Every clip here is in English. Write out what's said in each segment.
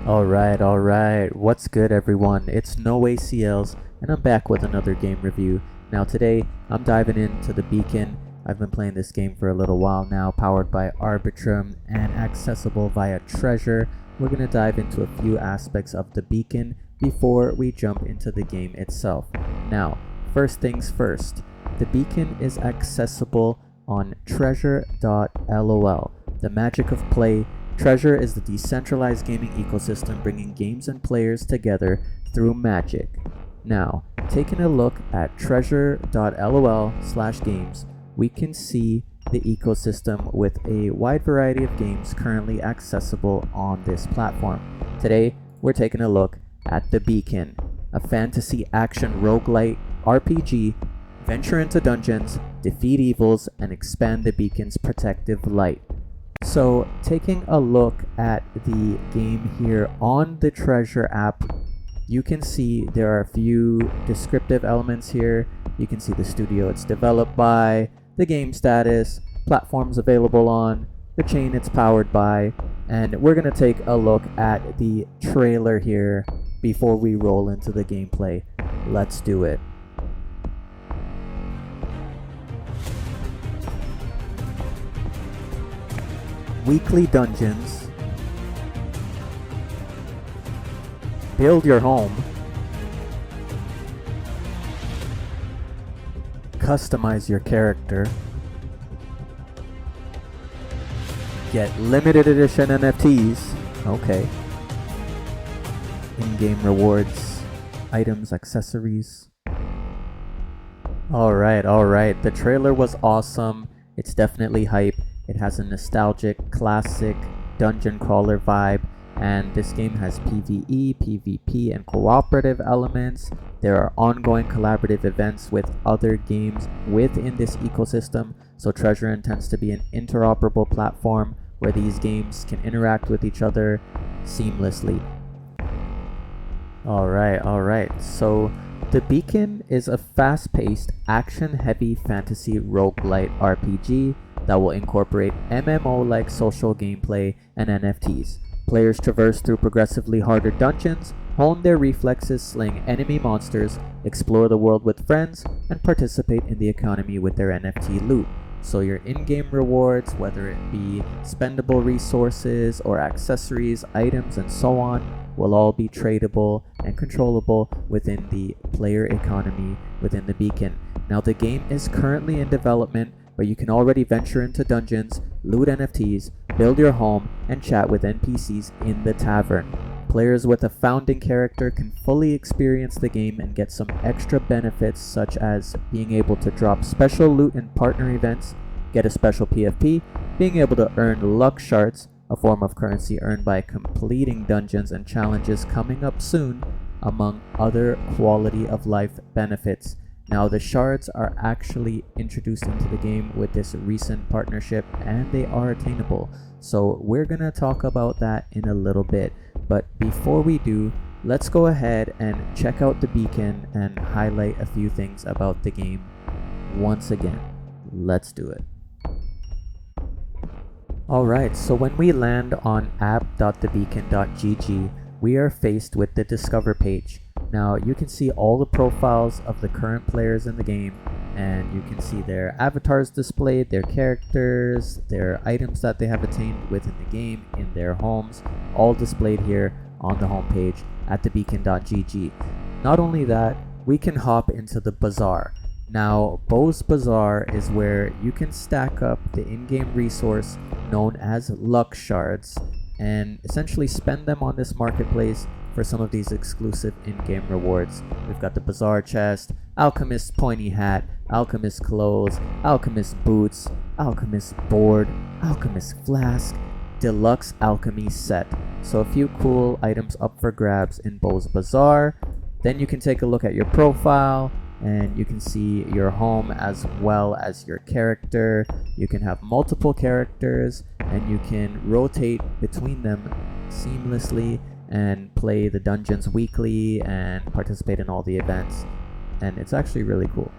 Alright. What's good, everyone? It's No ACLs, and I'm back with another game review. Now, today, I'm diving into the Beacon. I've been playing this game for a little while now, powered by Arbitrum and accessible via Treasure. We're going to dive into a few aspects of the Beacon before we jump into the game itself. Now, first things first, the Beacon is accessible on treasure.lol. The magic of play. Treasure is the decentralized gaming ecosystem bringing games and players together through magic. Now, taking a look at treasure.lol/games, we can see the ecosystem with a wide variety of games currently accessible on this platform. Today, we're taking a look at The Beacon, a fantasy action roguelite RPG. Venture into dungeons, defeat evils, and expand the beacon's protective light. So, taking a look at the game here on the Treasure app, you can see there are a few descriptive elements here. You can see the studio it's developed by, the game status, platforms available on, the chain it's powered by, and we're going to take a look at the trailer here before we roll into the gameplay. Let's do it. Weekly dungeons, build your home, customize your character, get limited edition NFTs, okay, in-game rewards, items, accessories. Alright, the trailer was awesome. It's definitely hype. It has a nostalgic, classic dungeon crawler vibe, and this game has PvE, PvP, and cooperative elements. There are ongoing collaborative events with other games within this ecosystem, so Treasure intends to be an interoperable platform where these games can interact with each other seamlessly. Alright, so The Beacon is a fast-paced, action-heavy fantasy roguelite RPG that will incorporate MMO-like social gameplay and NFTs. Players traverse through progressively harder dungeons, hone their reflexes slaying enemy monsters, explore the world with friends, and participate in the economy with their NFT loot. So your in-game rewards, whether it be spendable resources or accessories, items, and so on, will all be tradable and controllable within the player economy within the Beacon. Now, the game is currently in development, but you can already venture into dungeons, loot NFTs, build your home, and chat with NPCs in the tavern. Players with a founding character can fully experience the game and get some extra benefits, such as being able to drop special loot in partner events, get a special PFP, being able to earn Lux Shards, a form of currency earned by completing dungeons and challenges coming up soon, among other quality of life benefits. Now, the shards are actually introduced into the game with this recent partnership, and they are attainable. So we're gonna talk about that in a little bit. But before we do, let's go ahead and check out the Beacon and highlight a few things about the game once again. Let's do it. Alright, so when we land on app.thebeacon.gg, we are faced with the Discover page. Now, you can see all the profiles of the current players in the game, and you can see their avatars displayed, their characters, their items that they have attained within the game, in their homes, all displayed here on the homepage at thebeacon.gg. Not only that, we can hop into the bazaar. Now, Bo's Bazaar is where you can stack up the in-game resource known as Lux Shards and essentially spend them on this marketplace for some of these exclusive in-game rewards. We've got the Bazaar chest, Alchemist pointy hat, Alchemist clothes, Alchemist boots, Alchemist board, Alchemist flask, Deluxe Alchemy set. So a few cool items up for grabs in Bo's Bazaar. Then you can take a look at your profile, and you can see your home as well as your character. You can have multiple characters, and you can rotate between them seamlessly and play the dungeons weekly and participate in all the events, and it's actually really cool.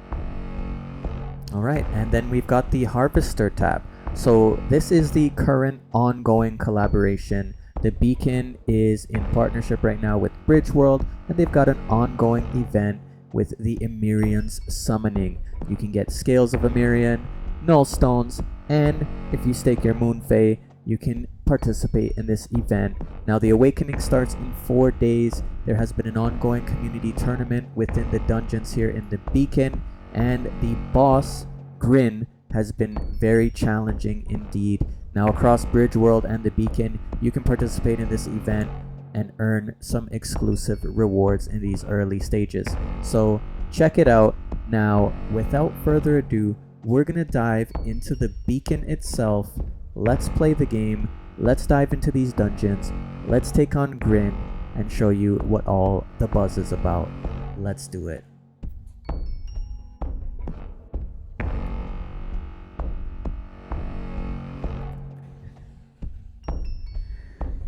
Alright, and then we've got the Harvester tab. So this is the current ongoing collaboration The Beacon is in partnership right now with Bridge World, and they've got an ongoing event with the Emirian's Summoning. You can get Scales of Emirian, Null Stones, and if you stake your Moon Fae, you can participate in this event. Now, the Awakening starts in 4 days. There has been an ongoing community tournament within the dungeons here in the Beacon, and the boss, Grin, has been very challenging indeed. Now, across Bridge World and the Beacon, you can participate in this event and earn some exclusive rewards in these early stages. So check it out. Now, without further ado, we're gonna dive into the Beacon itself. Let's play the game. Let's dive into these dungeons. Let's take on Grin and show you what all the buzz is about. Let's do it.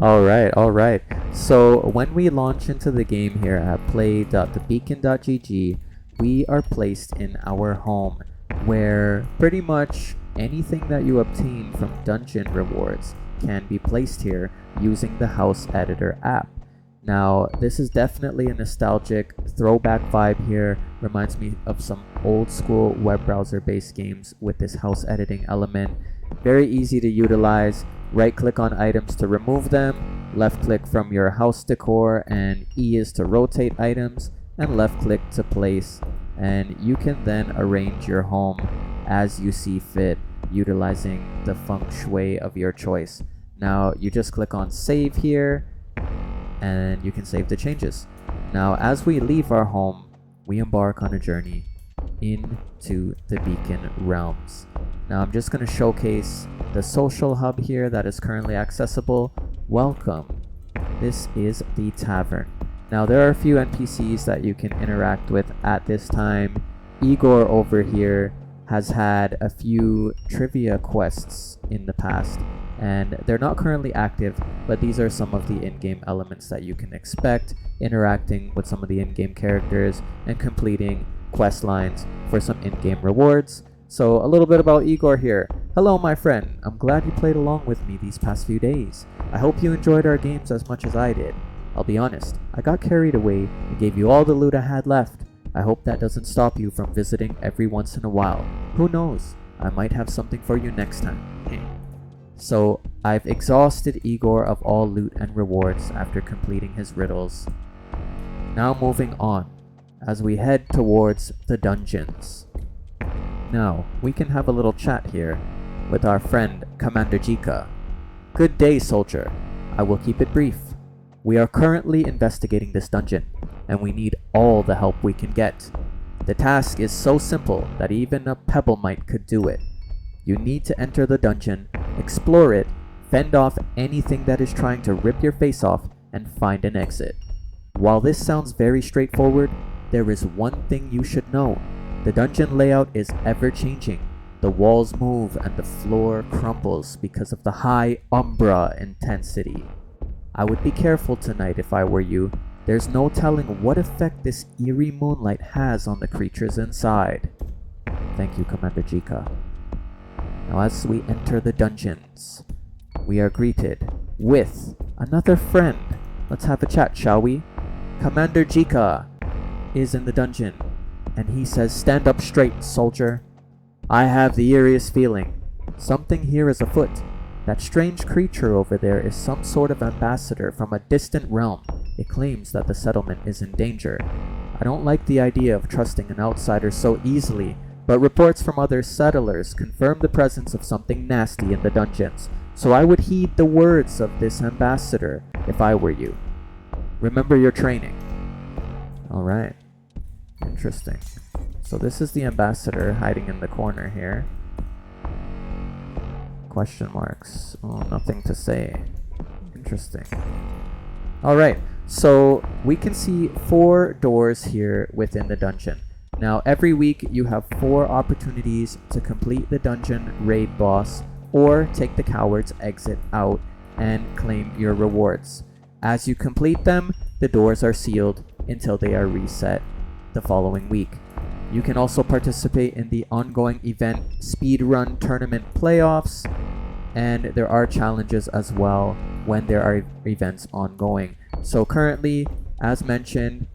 Alright. So when we launch into the game here at play.thebeacon.gg, we are placed in our home, where pretty much anything that you obtain from dungeon rewards can be placed here using the House Editor app. Now, this is definitely a nostalgic throwback vibe here. Reminds me of some old school web browser based games with this house editing element. Very easy to utilize. Right click on items to remove them, left click from your house decor, and E is to rotate items, and left click to place. And you can then arrange your home as you see fit, utilizing the feng shui of your choice. Now, you just click on save here, and you can save the changes. Now, as we leave our home, we embark on a journey into the Beacon realms. Now, I'm just going to showcase the social hub here that is currently accessible. Welcome. This is the tavern. Now, there are a few NPCs that you can interact with at this time. Igor over here has had a few trivia quests in the past, and they're not currently active, but these are some of the in-game elements that you can expect, interacting with some of the in-game characters and completing quest lines for some in-game rewards. So a little bit about Igor here. Hello, my friend. I'm glad you played along with me these past few days. I hope you enjoyed our games as much as I did. I'll be honest, I got carried away and gave you all the loot I had left. I hope that doesn't stop you from visiting every once in a while. Who knows? I might have something for you next time. So I've exhausted Igor of all loot and rewards after completing his riddles. Now moving on, as we head towards the dungeons. Now, we can have a little chat here with our friend Commander Jika. Good day, soldier. I will keep it brief. We are currently investigating this dungeon, and we need all the help we can get. The task is so simple that even a pebble mite could do it. You need to enter the dungeon, explore it, fend off anything that is trying to rip your face off, and find an exit. While this sounds very straightforward, there is one thing you should know. The dungeon layout is ever-changing. The walls move and the floor crumbles because of the high Umbra intensity. I would be careful tonight if I were you. There's no telling what effect this eerie moonlight has on the creatures inside. Thank you, Commander Jika. Now, as we enter the dungeons, we are greeted with another friend. Let's have a chat, shall we? Commander Jika is in the dungeon, and he says, "Stand up straight, soldier. I have the eeriest feeling. Something here is afoot. That strange creature over there is some sort of ambassador from a distant realm. It claims that the settlement is in danger. I don't like the idea of trusting an outsider so easily, but reports from other settlers confirm the presence of something nasty in the dungeons, so I would heed the words of this ambassador if I were you. Remember your training." Alright. Interesting. So this is the ambassador hiding in the corner here. Question marks. Oh, nothing to say. Interesting. Alright, so we can see 4 doors here within the dungeon. Now, every week you have 4 opportunities to complete the dungeon raid boss or take the coward's exit out and claim your rewards. As you complete them, the doors are sealed until they are reset the following week. You can also participate in the ongoing event Speedrun Tournament Playoffs, and there are challenges as well when there are events ongoing. So currently, as mentioned,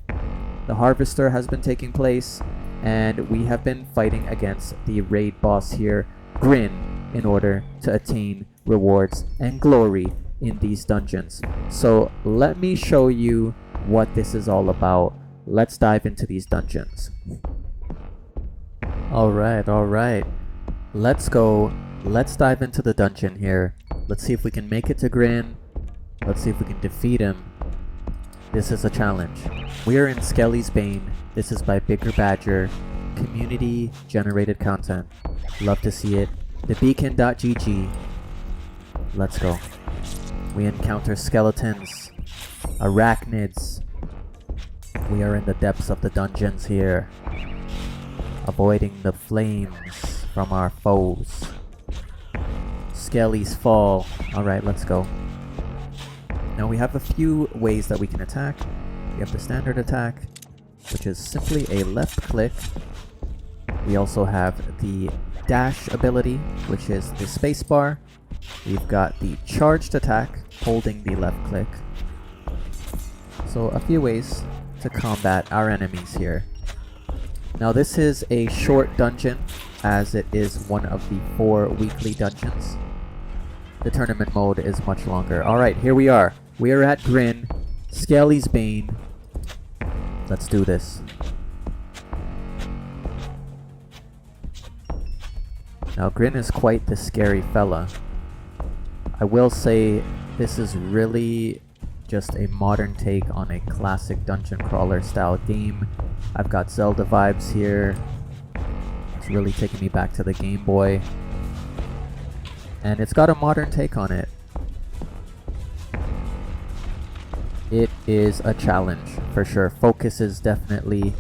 the Harvester has been taking place, and we have been fighting against the raid boss here, Grin, in order to attain rewards and glory in these dungeons. So let me show you what this is all about. Let's dive into these dungeons. Alright. Let's go. Let's dive into the dungeon here. Let's see if we can make it to Grin. Let's see if we can defeat him. This is a challenge. We are in Skelly's Bane. This is by Bigger Badger. Community generated content. Love to see it. Thebeacon.gg. Let's go. We encounter skeletons, arachnids. We are in the depths of the dungeons here, avoiding the flames from our foes. Skellies fall. Alright, let's go. Now we have a few ways that we can attack. We have the standard attack, which is simply a left click. We also have the dash ability, which is the spacebar. We've got the charged attack, holding the left click. So a few ways to combat our enemies here. Now this is a short dungeon, as it is one of the 4 weekly dungeons. The tournament mode is much longer. Alright, here we are. We are at Grin, Skelly's Bane. Let's do this. Now Grin is quite the scary fella. I will say this is really just a modern take on a classic dungeon crawler style game. I've got Zelda vibes here. It's really taking me back to the Game Boy. And it's got a modern take on it. It is a challenge for sure. Focus is definitely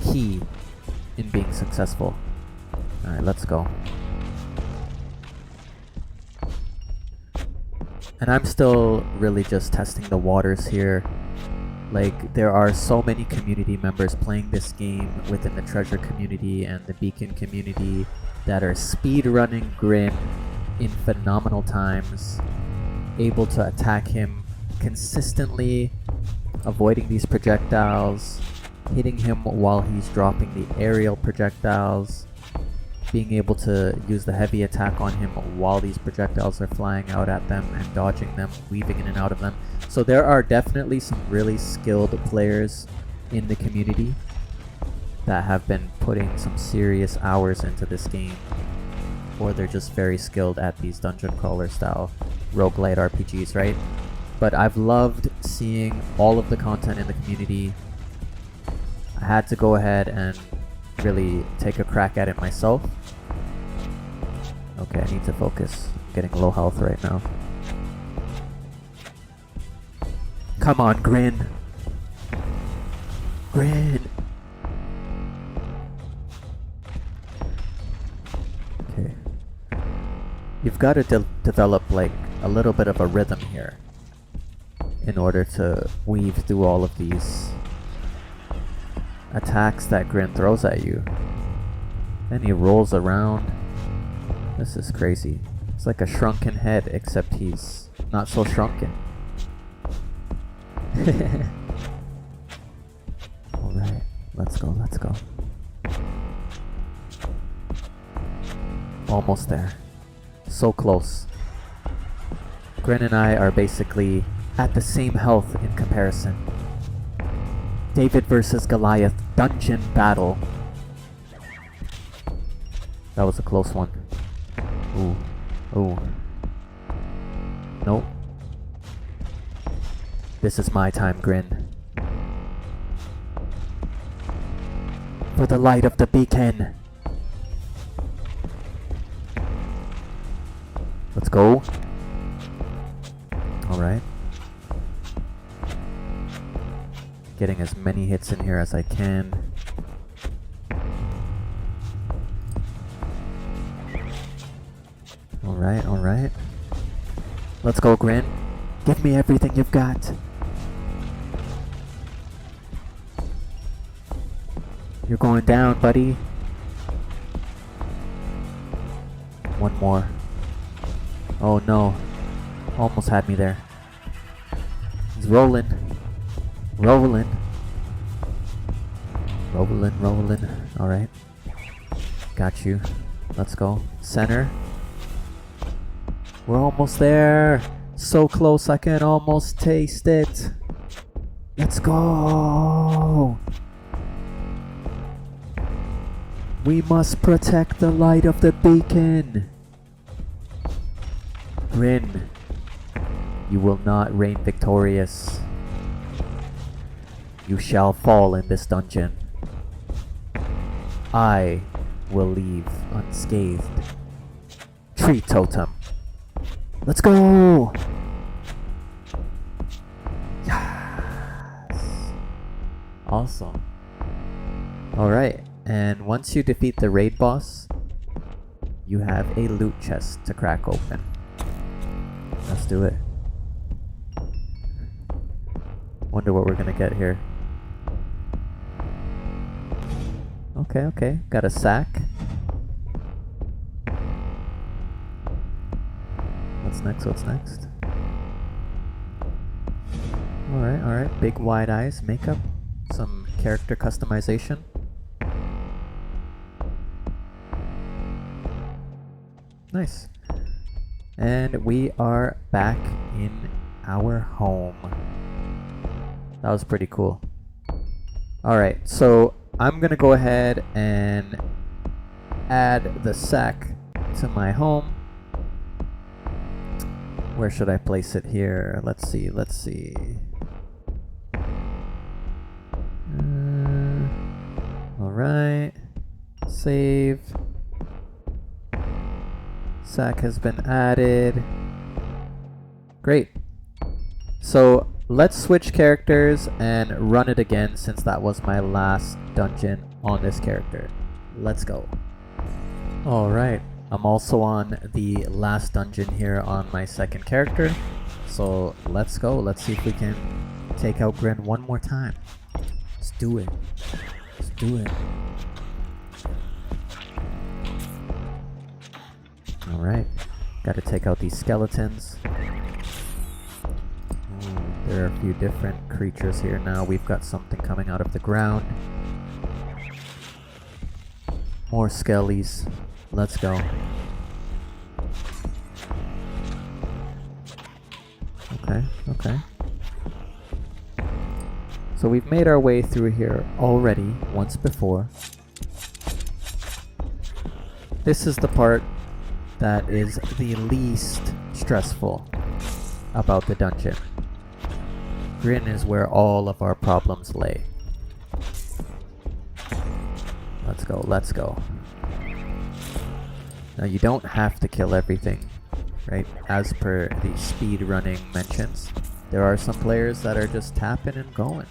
key in being successful. Alright, let's go. And I'm still really just testing the waters here. Like, there are so many community members playing this game within the Treasure community and the Beacon community that are speedrunning Grin in phenomenal times, able to attack him consistently, avoiding these projectiles, hitting him while he's dropping the aerial projectiles, being able to use the heavy attack on him while these projectiles are flying out at them and dodging them, weaving in and out of them. So there are definitely some really skilled players in the community that have been putting some serious hours into this game, or they're just very skilled at these dungeon crawler style roguelite RPGs, right? But I've loved seeing all of the content in the community. I had to go ahead and really take a crack at it myself. Okay, I need to focus. I'm getting low health right now. Come on, Grin. Grin. Okay. You've got to develop like a little bit of a rhythm here in order to weave through all of these attacks that Grin throws at you. Then he rolls around. This is crazy. It's like a shrunken head, except he's not so shrunken. Alright, let's go. Almost there. So close. Grin and I are basically at the same health in comparison. David versus Goliath dungeon battle. That was a close one. Ooh. Nope. This is my time, Grin. For the light of the beacon. Let's go. Alright. Getting as many hits in here as I can. Alright. Let's go, Grin. Give me everything you've got. You're going down, buddy. One more. Oh no. Almost had me there. He's rolling. Rolling. Rolling. Alright. Got you. Let's go. Center. We're almost there. So close I can almost taste it. Let's go. We must protect the light of the beacon. Grin. You will not reign victorious. You shall fall in this dungeon. I will leave unscathed. Tree totem. Let's go! Yes! Awesome. Alright, and once you defeat the raid boss, you have a loot chest to crack open. Let's do it. Wonder what we're gonna get here. Okay. Got a sack. What's next? Alright. Big wide eyes, makeup, some character customization. Nice. And we are back in our home. That was pretty cool. Alright, so I'm gonna go ahead and add the sack to my home. Where should I place it here? Let's see. Alright. Save. Sack has been added. Great. So let's switch characters and run it again since that was my last dungeon on this character. Let's go. Alright, I'm also on the last dungeon here on my second character. So let's go. Let's see if we can take out Grin one more time. Let's do it. Alright, gotta take out these skeletons. There are a few different creatures here now. We've got something coming out of the ground. More skellies. Let's go. Okay. So we've made our way through here already once before. This is the part that is the least stressful about the dungeon. Grin is where all of our problems lay. Let's go. Now you don't have to kill everything, right? As per the speed running mentions, there are some players that are just tapping and going.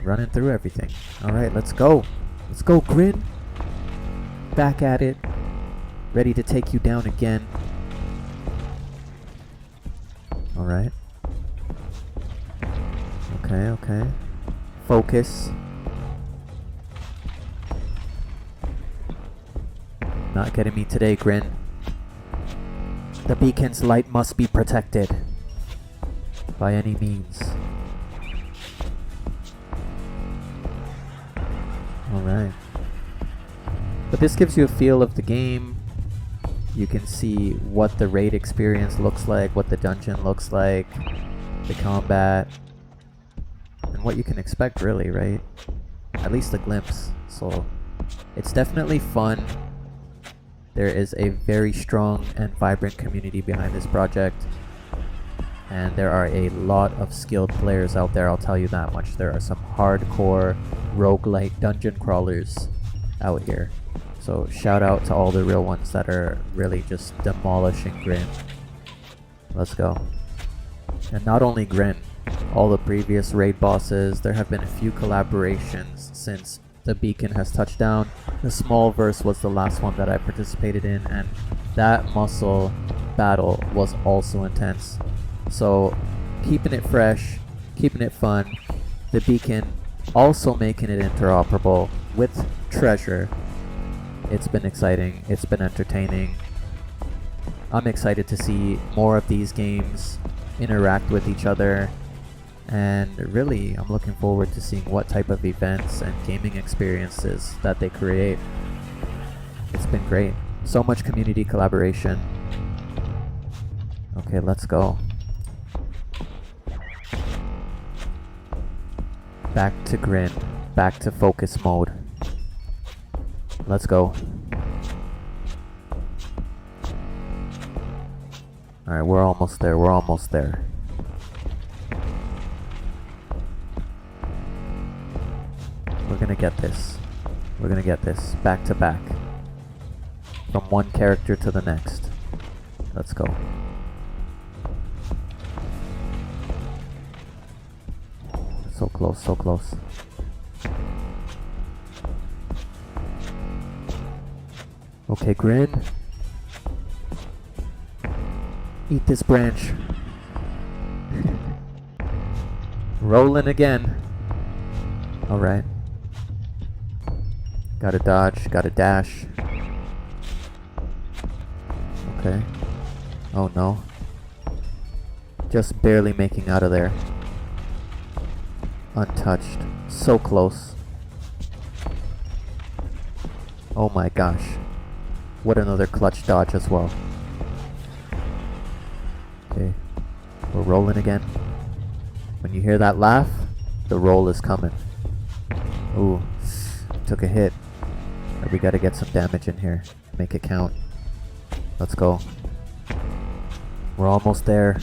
Running through everything. Alright, let's go. Let's go, Grin. Back at it. Ready to take you down again. Alright. Okay. Focus. Not getting me today, Grin. The beacon's light must be protected. By any means. Alright. But this gives you a feel of the game. You can see what the raid experience looks like, what the dungeon looks like, the combat, and what you can expect really, right? At least a glimpse. So it's definitely fun. There is a very strong and vibrant community behind this project. And there are a lot of skilled players out there, I'll tell you that much. There are some hardcore roguelite dungeon crawlers out here. So shout out to all the real ones that are really just demolishing Grin. Let's go. And not only Grin, all the previous raid bosses. There have been a few collaborations since the beacon has touched down. The small verse was the last one that I participated in, and that muscle battle was also intense. So keeping it fresh, keeping it fun. The beacon also making it interoperable with Treasure. It's been exciting, it's been entertaining. I'm excited to see more of these games interact with each other, and really I'm looking forward to seeing what type of events and gaming experiences that they create. It's been great. So much community collaboration. Okay, let's go. Back to grin. Back to focus mode. Let's go. Alright, we're almost there. We're almost there. We're gonna get this. We're gonna get this. Back to back. From one character to the next. Let's go. So close, so close. Okay, grin. Eat this branch. Rolling again. Alright. Gotta dodge, gotta dash. Okay. Oh no. Just barely making out of there. Untouched. So close. Oh my gosh. What another clutch dodge as well. Okay. We're rolling again. When you hear that laugh, the roll is coming. Ooh. Took a hit. We gotta get some damage in here. Make it count. Let's go. We're almost there.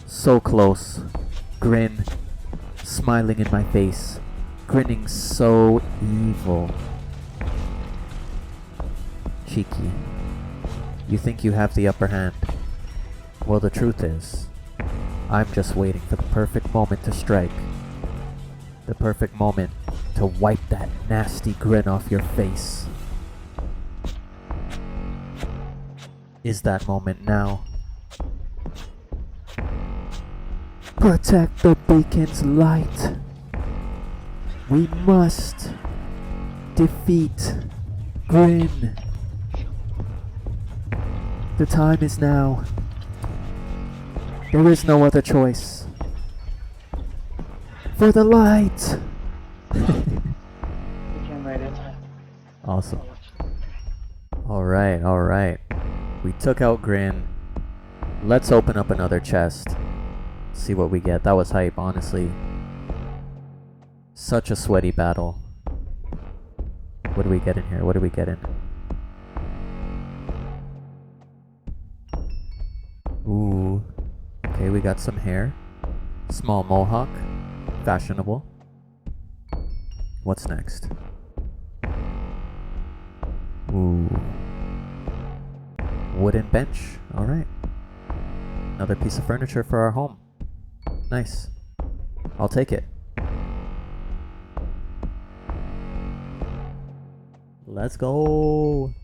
So close. Grin. Smiling in my face. Grinning so evil. Cheeky. You think you have the upper hand. Well, the truth is, I'm just waiting for the perfect moment to strike. The perfect moment to wipe that nasty grin off your face. Is that moment now? Protect the beacon's light. We must defeat Grin. The time is now. There is no other choice. For the light! Awesome. Alright. We took out Grin. Let's open up another chest. See what we get. That was hype, honestly. Such a sweaty battle. What do we get in here? What do we get in? Ooh. Okay, we got some hair. Small mohawk. Fashionable. What's next? Ooh. Wooden bench. Alright. Another piece of furniture for our home. Nice. I'll take it. Let's go.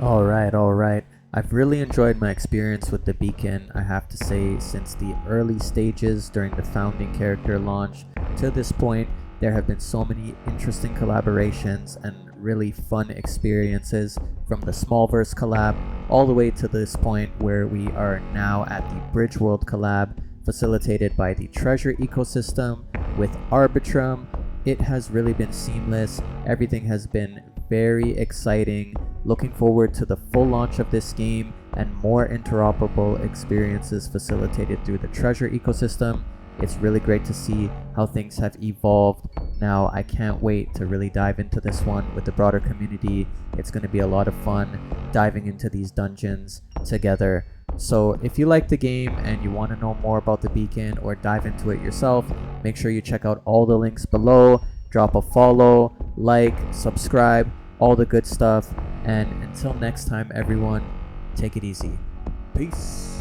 Alright. I've really enjoyed my experience with the beacon, I have to say, since the early stages during the founding character launch to this point. There have been so many interesting collaborations and really fun experiences, from the Smallverse collab all the way to this point where we are now at the Bridge World collab, facilitated by the Treasure ecosystem with Arbitrum. It has really been seamless. Everything has been very exciting. Looking forward to the full launch of this game and more interoperable experiences facilitated through the Treasure ecosystem. It's really great to see how things have evolved. Now I can't wait to really dive into this one with the broader community. It's going to be a lot of fun diving into these dungeons together. So if you like the game and you want to know more about the beacon or dive into it yourself, make sure you check out all the links below. Drop a follow, like, subscribe, all the good stuff. And until next time, everyone, take it easy. Peace.